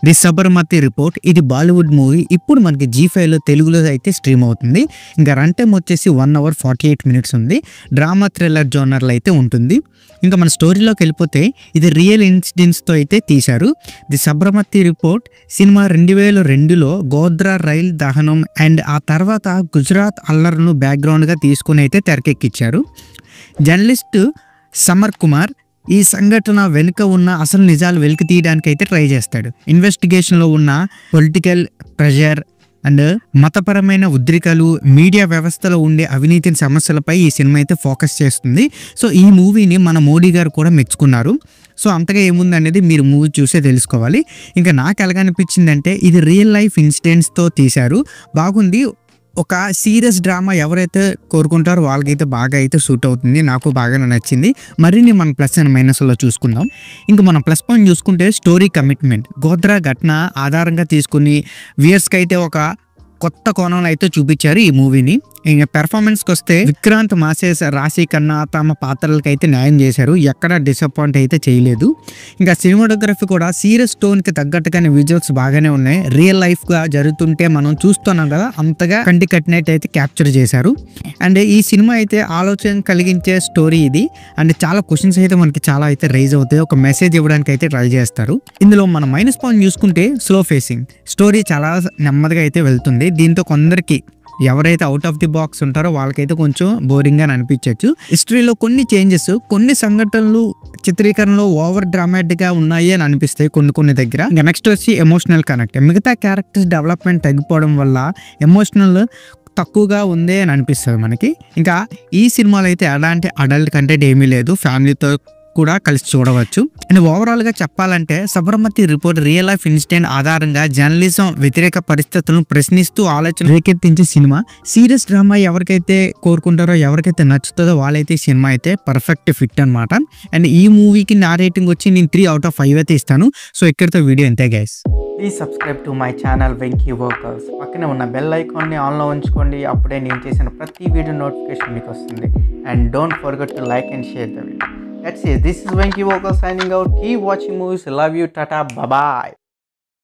The Sabarmati report. ఇది Bollywood movie. ఇప్పుడు మనకి G5లో తెలుగులో అయితే స్ట్రీమ్ అవుతుంది. ఇంకా రన్ టైం వచ్చేసి 1 hour 48 minutes ఉంది. డ్రామా థ్రిల్లర్ జోనర్లో అయితే ఉంటుంది. ఇంకా మన స్టోరీలోకి వెళ్ళిపోతే ఇది రియల్ ఇన్సిడెంట్స్తో అయితే తీశారు. ది సబర్మతి రిపోర్ట్ సినిమా 2002లో గోద్రా రైల్ దహనం అండ్ ఆ తర్వాత గుజరాత్ అల్లర్ను బ్యాక్గ్రౌండ్గా తీసుకుని అయితే తెరకెక్కించారు. జర్నలిస్ట్ సమర్ కుమార్ ఈ సంఘటన వెనుక ఉన్న అసలు నిజాలు వెలికి తీయడానికి అయితే ట్రై చేస్తాడు. ఇన్వెస్టిగేషన్లో ఉన్న పొలిటికల్ ప్రెషర్ అండ్ మతపరమైన ఉద్రికలు, మీడియా వ్యవస్థలో ఉండే అవినీతి సమస్యలపై ఈ సినిమా అయితే ఫోకస్ చేస్తుంది. సో ఈ మూవీని మన మోడీ గారు కూడా మెచ్చుకున్నారు. సో అంతగా ఏముంది అనేది మీరు మూవీ చూసే తెలుసుకోవాలి. ఇంకా నాకు ఎలాగనిపించిందంటే ఇది రియల్ లైఫ్ ఇన్సిడెంట్స్తో తీశారు. బాగుంది. ఒక సీరియస్ డ్రామా ఎవరైతే కోరుకుంటారో వాళ్ళకైతే బాగా అయితే సూట్ అవుతుంది. నాకు బాగా నచ్చింది. మరిన్ని మన ప్లస్ అండ్ మైనస్లో చూసుకుందాం. ఇంకా మనం ప్లస్ పాయింట్ చూసుకుంటే స్టోరీ కమిట్మెంట్. గోద్రా ఘటన ఆధారంగా తీసుకుని వ్యూయర్స్కి అయితే ఒక కొత్త కోణంలో అయితే చూపించారు ఈ మూవీని. ఇంకా పెర్ఫార్మెన్స్కి వస్తే విక్రాంత్, మాసేస్, రాశి ఖన్నా తమ పాత్రలకి అయితే న్యాయం చేశారు. ఎక్కడ డిసప్పాయింట్ అయితే చేయలేదు. ఇంకా సినిమాటోగ్రఫీ కూడా సీరియస్ టోన్కి తగ్గట్టుగానే విజువల్స్ బాగానే ఉన్నాయి. రియల్ లైఫ్గా జరుగుతుంటే మనం చూస్తున్నాం కదా, అంతగా కంటి కట్టినట్టు అయితే క్యాప్చర్ చేశారు. అండ్ ఈ సినిమా అయితే ఆలోచన కలిగించే స్టోరీ ఇది. అండ్ చాలా క్వశ్చన్స్ అయితే మనకి చాలా అయితే రైజ్ అవుతాయి. ఒక మెసేజ్ ఇవ్వడానికి అయితే ట్రై చేస్తారు. ఇందులో మన మైనస్ పాయింట్ చూసుకుంటే స్లో ఫేసింగ్. స్టోరీ చాలా నెమ్మదిగా అయితే వెళ్తుంది. దీంతో కొందరికి ఎవరైతే అవుట్ ఆఫ్ ది బాక్స్ ఉంటారో వాళ్ళకైతే కొంచెం బోరింగ్గా అనిపించవచ్చు. హిస్టరీలో కొన్ని చేంజెస్, కొన్ని సంఘటనలు చిత్రీకరణలో ఓవర్ డ్రామాటిక్గా ఉన్నాయి అని అనిపిస్తాయి కొన్ని దగ్గర. ఇంకా నెక్స్ట్ వచ్చి ఎమోషనల్ కనెక్ట్. మిగతా క్యారెక్టర్స్ డెవలప్మెంట్ తగ్గిపోవడం వల్ల ఎమోషనల్ తక్కువగా ఉంది అని అనిపిస్తుంది మనకి. ఇంకా ఈ సినిమాలో అయితే ఎలాంటి అడల్ట్ కంటెంట్ ఏమీ లేదు. ఫ్యామిలీతో కూడా కలిసి చూడవచ్చు. అండ్ ఓవరాల్గా చెప్పాలంటే Sabarmati report real life incident ఆధారంగా జర్నలిజం వ్యతిరేక పరిస్థితులను ప్రశ్నిస్తూ ఆలోచన రేకెత్తించే సినిమా. సీరియస్ డ్రామా ఎవరికైతే కోరుకుంటారో, ఎవరికైతే నచ్చుతుందో వాళ్ళైతే ఈ సినిమా అయితే పర్ఫెక్ట్ ఫిట్ అనమాట. అండ్ ఈ మూవీకి నా రేటింగ్ వచ్చి నేను 3 out of 5 అయితే ఇస్తాను. సో ఇక్కడితో వీడియో అంతే guys. Please subscribe to my channel Venky workers. పక్కనే ఉన్న బెల్ ఐకాన్ని ఆన్లో ఉంచుకోండి. అప్పుడే నేను చేసిన ప్రతి వీడియో నోటిఫికేషన్ మీకు వస్తుంది. And don't forget to like and share the video. That's it. This is Venky Walker signing out. Keep watching movies. Love you. Tata. Bye bye.